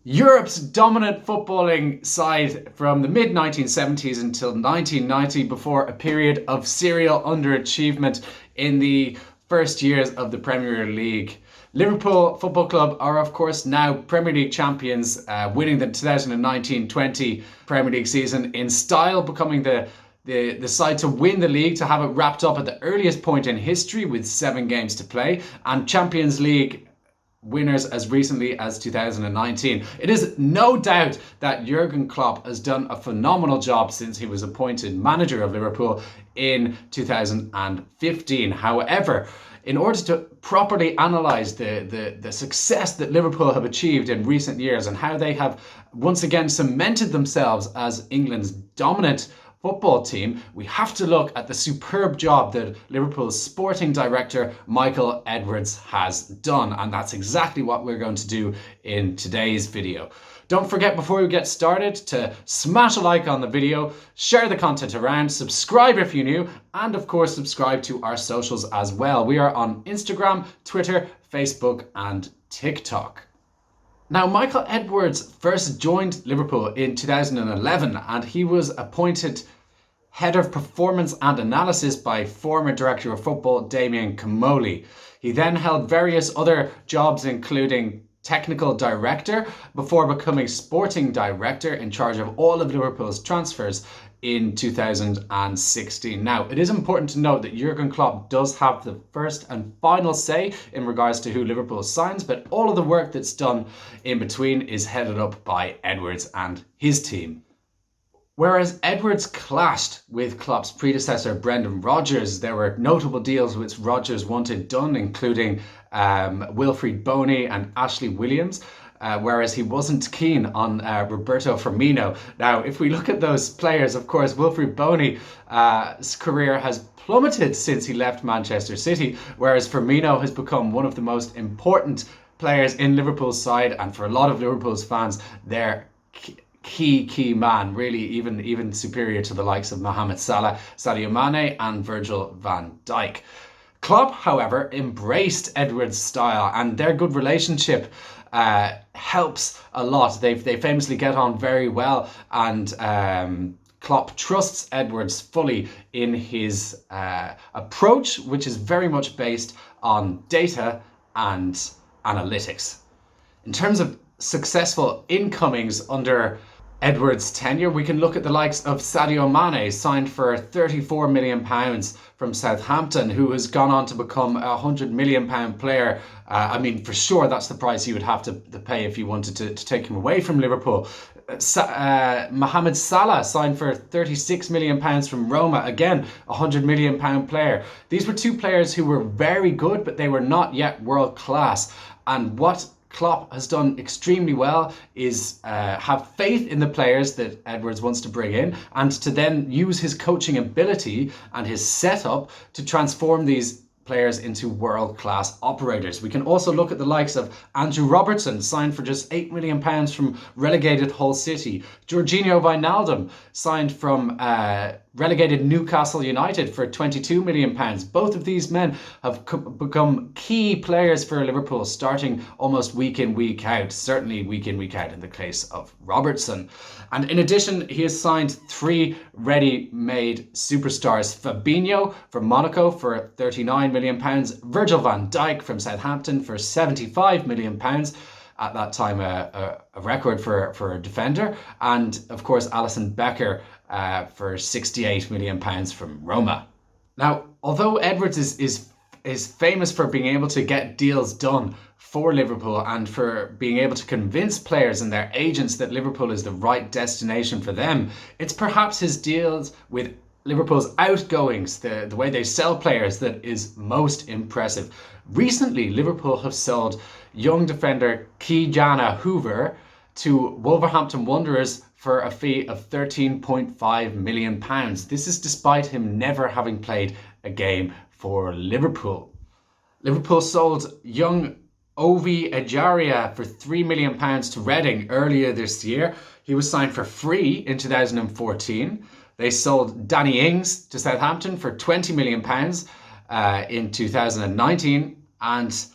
Europe's dominant footballing side from the mid-1970s until 1990, before a period of serial underachievement in the first years of the Premier League. Liverpool Football Club are, of course, now Premier League champions, winning the 2019-20 Premier League season in style, becoming the side to win the league, to have it wrapped up at the earliest point in history with 7 games to play, and Champions League winners as recently as 2019. It is no doubt that Jurgen Klopp has done a phenomenal job since he was appointed manager of Liverpool in 2015. However, in order to properly analyse the success that Liverpool have achieved in recent years and how they have once again cemented themselves as England's dominant football team, we have to look at the superb job that Liverpool's sporting director Michael Edwards has done, and that's exactly what we're going to do in today's video. Don't forget, before we get started, to smash a like on the video, share the content around, subscribe if you're new, and of course subscribe to our socials as well. We are on Instagram, Twitter, Facebook and TikTok. Now, Michael Edwards first joined Liverpool in 2011, and he was appointed Head of Performance and Analysis by former Director of Football Damien Comolli. He then held various other jobs, including Technical Director, before becoming Sporting Director in charge of all of Liverpool's transfers in 2016. Now, it is important to note that Jurgen Klopp does have the first and final say in regards to who Liverpool signs, but all of the work that's done in between is headed up by Edwards and his team. Whereas Edwards clashed with Klopp's predecessor Brendan Rodgers, there were notable deals which Rodgers wanted done, including Wilfried Bony and Ashley Williams, whereas he wasn't keen on Roberto Firmino. Now, if we look at those players, of course, Wilfried Bony's career has plummeted since he left Manchester City, whereas Firmino has become one of the most important players in Liverpool's side, and for a lot of Liverpool's fans, they're key man, really even superior to the likes of Mohamed Salah, Sadio Mane and Virgil van Dijk. Klopp, however, embraced Edwards' style, and their good relationship helps a lot. They famously get on very well, and Klopp trusts Edwards fully in his approach, which is very much based on data and analytics. In terms of successful incomings under Edwards' tenure, we can look at the likes of Sadio Mane, signed for £34 million from Southampton, who has gone on to become a £100 million player. I mean, for sure, that's the price you would have to pay if you wanted to take him away from Liverpool. Mohamed Salah, signed for £36 million from Roma, again, a £100 million player. These were two players who were very good, but they were not yet world class. And what Klopp has done extremely well is have faith in the players that Edwards wants to bring in, and to then use his coaching ability and his setup to transform these players into world-class operators. We can also look at the likes of Andrew Robertson, signed for just £8 million from relegated Hull City. Jorginho Wijnaldum, signed from relegated Newcastle United for £22 million. Both of these men have become key players for Liverpool, starting almost week in, week out, certainly week in, week out in the case of Robertson. And in addition, he has signed 3 ready-made superstars: Fabinho from Monaco for £39 million, Virgil van Dijk from Southampton for £75 million, at that time a record for a defender, and of course Alisson Becker for £68 million from Roma. Now, although Edwards is famous for being able to get deals done for Liverpool and for being able to convince players and their agents that Liverpool is the right destination for them, it's perhaps his deals with Liverpool's outgoings, the way they sell players, that is most impressive. Recently, Liverpool have sold young defender Ki-Jana Hoover to Wolverhampton Wanderers for a fee of £13.5 million. This is despite him never having played a game for Liverpool. Liverpool sold young Ovi Ejaria for £3 million to Reading earlier this year. He was signed for free in 2014. They sold Danny Ings to Southampton for £20 million in 2019. And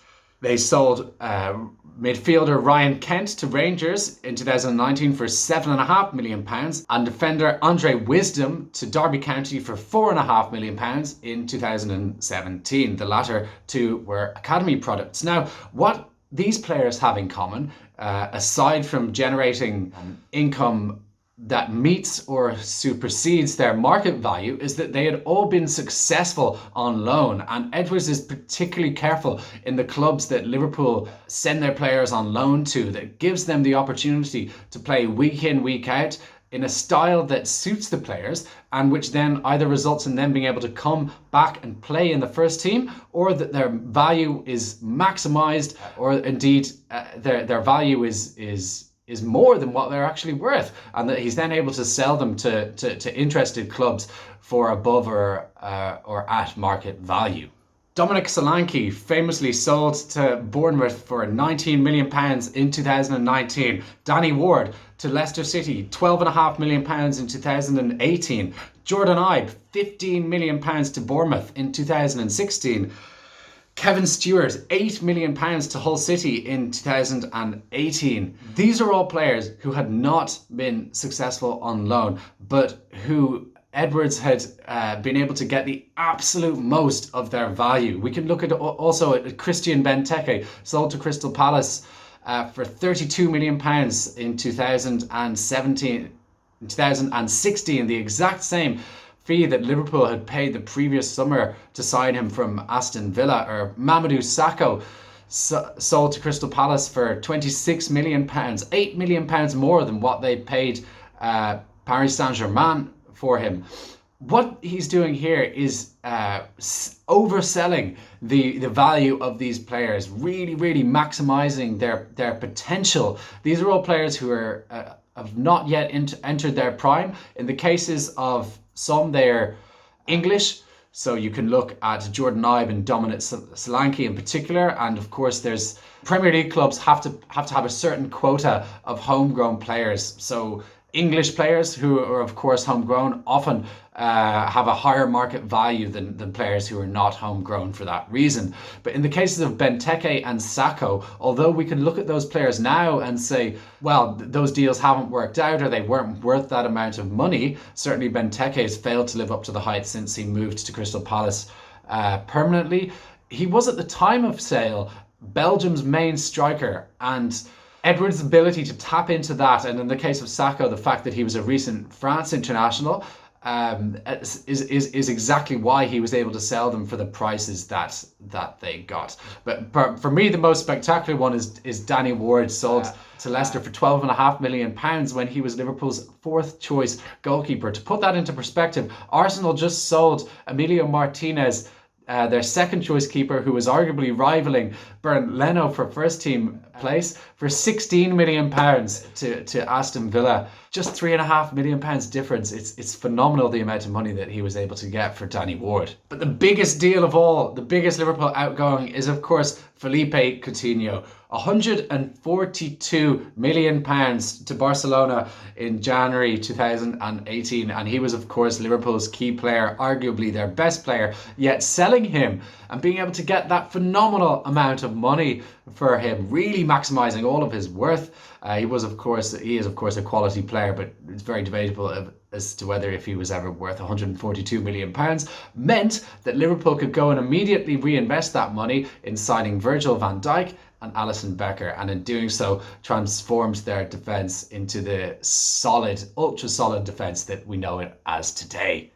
They sold midfielder Ryan Kent to Rangers in 2019 for £7.5 million, and defender Andre Wisdom to Derby County for £4.5 million in 2017. The latter two were academy products. Now, what these players have in common, aside from generating income that meets or supersedes their market value, is that they had all been successful on loan. And Edwards is particularly careful in the clubs that Liverpool send their players on loan to, that gives them the opportunity to play week in, week out in a style that suits the players, and which then either results in them being able to come back and play in the first team, or that their value is maximized, or indeed their value is more than what they're actually worth, and that he's then able to sell them to interested clubs for above or at market value. Dominic Solanke famously sold to Bournemouth for £19 million in 2019. Danny Ward to Leicester City, £12.5 million in 2018. Jordan Ibe, £15 million to Bournemouth in 2016. Kevin Stewart, £8 million to Hull City in 2018. These are all players who had not been successful on loan, but who Edwards had been able to get the absolute most of their value. We can look at also at Christian Benteke, sold to Crystal Palace for £32 million in 2016, the exact same fee that Liverpool had paid the previous summer to sign him from Aston Villa. Or Mamadou Sakho, sold to Crystal Palace for £26 million, £8 million more than what they paid Paris Saint-Germain for him. What he's doing here is overselling the value of these players, really maximizing their potential. These are all players who are have not yet entered their prime. In the cases of some, they're English, so you can look at Jordan Ibe and Dominic Solanke in particular, and of course there's Premier League clubs have to have a certain quota of homegrown players. So English players who are of course homegrown often have a higher market value than players who are not homegrown for that reason. But in the cases of Benteke and Sakho, although we can look at those players now and say, well, those deals haven't worked out, or they weren't worth that amount of money. Certainly Benteke has failed to live up to the height since he moved to Crystal Palace permanently. He was at the time of sale Belgium's main striker, and Edwards' ability to tap into that, and in the case of Sakho, the fact that he was a recent France international, is exactly why he was able to sell them for the prices that they got. But for me, the most spectacular one is Danny Ward, sold to Leicester for £12.5 million when he was Liverpool's fourth choice goalkeeper. To put that into perspective, Arsenal just sold Emilio Martinez, their second choice keeper, who was arguably rivaling Bernd Leno for first team place, for £16 million to Aston Villa. Just £3.5 million difference. It's phenomenal the amount of money that he was able to get for Danny Ward. But the biggest deal of all, the biggest Liverpool outgoing, is of course Philippe Coutinho. £142 million to Barcelona in January 2018, and he was of course Liverpool's key player, arguably their best player. Yet selling him and being able to get that phenomenal amount of money for him, really maximising all of his worth. He is of course a quality player, but it's very debatable as to whether if he was ever worth £142 million, meant that Liverpool could go and immediately reinvest that money in signing Virgil van Dijk and Alisson Becker, and in doing so transformed their defence into the solid, ultra solid defence that we know it as today.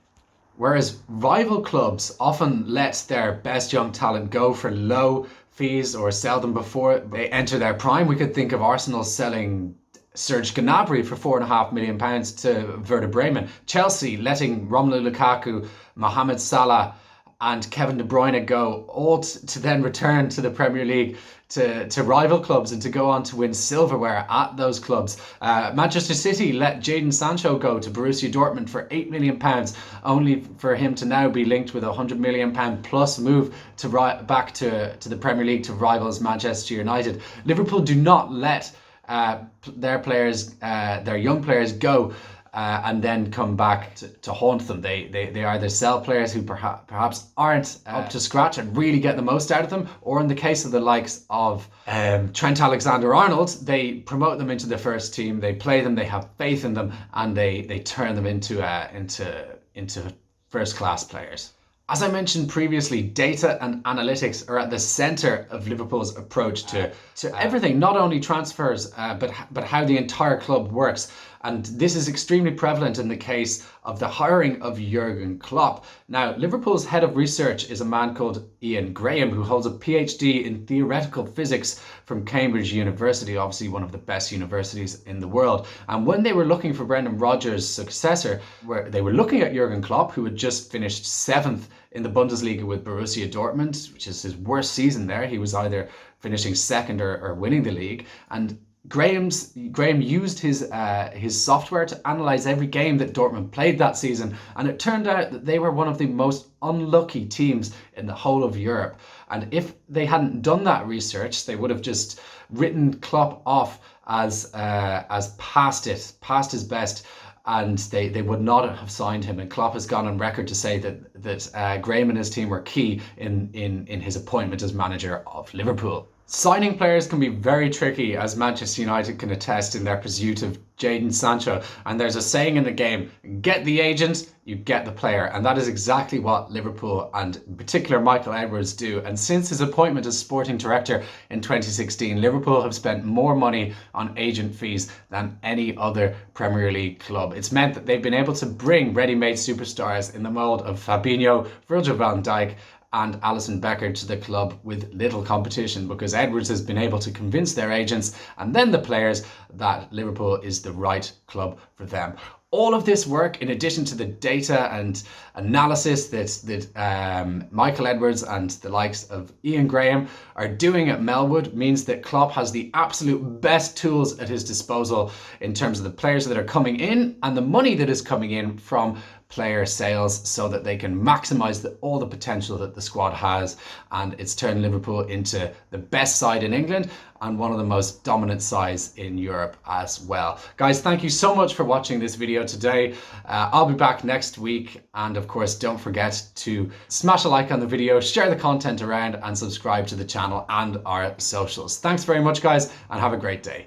Whereas rival clubs often let their best young talent go for low fees or sell them before they enter their prime. We could think of Arsenal selling Serge Gnabry for £4.5 million to Werder Bremen. Chelsea letting Romelu Lukaku, Mohamed Salah and Kevin De Bruyne go, all to then return to the Premier League to rival clubs and to go on to win silverware at those clubs. Manchester City let Jadon Sancho go to Borussia Dortmund for £8 million, only for him to now be linked with a £100 million plus move back to the Premier League to rivals Manchester United. Liverpool do not let their young players go and then come back to haunt them. They either sell players who perhaps aren't up to scratch and really get the most out of them, or in the case of the likes of Trent Alexander-Arnold, they promote them into the first team, they play them, they have faith in them, and they turn them into first class players. As I mentioned previously, data and analytics are at the centre of Liverpool's approach to everything, not only transfers, but how the entire club works. And this is extremely prevalent in the case of the hiring of Jurgen Klopp. Now, Liverpool's head of research is a man called Rhian Graham, who holds a PhD in theoretical physics from Cambridge University, obviously one of the best universities in the world. And when they were looking for Brendan Rodgers' successor, they were looking at Jurgen Klopp, who had just finished 7th in the Bundesliga with Borussia Dortmund, which is his worst season there. He was either finishing 2nd or winning the league. And Graham used his software to analyze every game that Dortmund played that season, and it turned out that they were one of the most unlucky teams in the whole of Europe. And if they hadn't done that research, they would have just written Klopp off as past his best, and they would not have signed him. And Klopp has gone on record to say that Graham and his team were key in his appointment as manager of Liverpool. Signing players can be very tricky, as Manchester United can attest in their pursuit of Jadon Sancho. And there's a saying in the game, get the agent, you get the player. And that is exactly what Liverpool, and in particular Michael Edwards, do. And since his appointment as sporting director in 2016, Liverpool have spent more money on agent fees than any other Premier League club. It's meant that they've been able to bring ready-made superstars in the mould of Fabinho, Virgil van Dijk, and Alisson Becker to the club with little competition, because Edwards has been able to convince their agents and then the players that Liverpool is the right club for them. All of this work, in addition to the data and analysis that Michael Edwards and the likes of Rhian Graham are doing at Melwood, means that Klopp has the absolute best tools at his disposal in terms of the players that are coming in and the money that is coming in from player sales, so that they can maximise all the potential that the squad has. And it's turned Liverpool into the best side in England and one of the most dominant sides in Europe as well. Guys, thank you so much for watching this video today. I'll be back next week, and of course don't forget to smash a like on the video, share the content around, and subscribe to the channel and our socials. Thanks very much, guys, and have a great day.